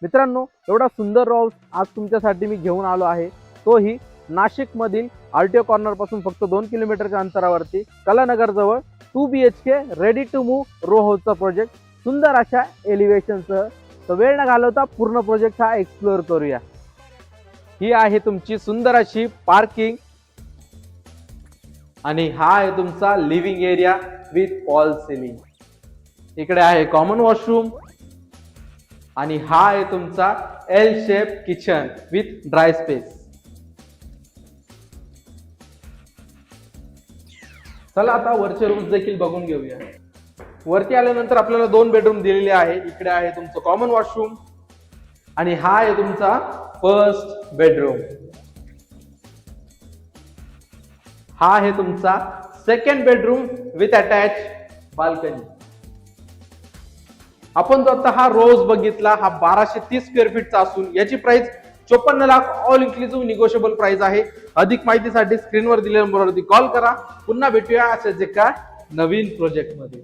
मित्रांनो, एवढा सुंदर हाऊस आज तुमच्यासाठी मी घेऊन आलो आहे, तोही नाशिक मधील आरटीओ कॉर्नर पासून फक्त 2 किलोमीटरच्या अंतरावरती कलानगर जवळ 2 BHK ready to move row हाऊसचा प्रोजेक्ट सुंदर अशा एलिव्हेशनसह. तर वेळ न घालवता पूर्ण प्रोजेक्ट हा एक्सप्लोअर करूया. ही आहे तुमची सुंदर अशी पार्किंग आणि हा आहे तुमचा living area with fall ceiling. इकडे आहे कॉमन वॉशरूम आणि हा आहे तुमचा L shape kitchen with dry space. चला आता वरचे रूम्स देखील बघून घेऊया. वरती आल्यानंतर आपल्याला 2 बेडरूम दिलेले आहे. इकडे आहे तुमचं कॉमन वॉशरूम आणि हा आहे तुमचा फर्स्ट बेडरूम. हा आहे तुमचा second bedroom with attach balcony. आपण जो आता हा रोज बघितला हा 1230 स्क्वेअर फीटचा असून याची price 54 lakh all inclusive negotiable price आहे. अधिक माहितीसाठी स्क्रीनवर दिलेल्या नंबरवरती कॉल करा. पुन्हा भेटूया अशाच एका नवीन प्रोजेक्ट मध्ये.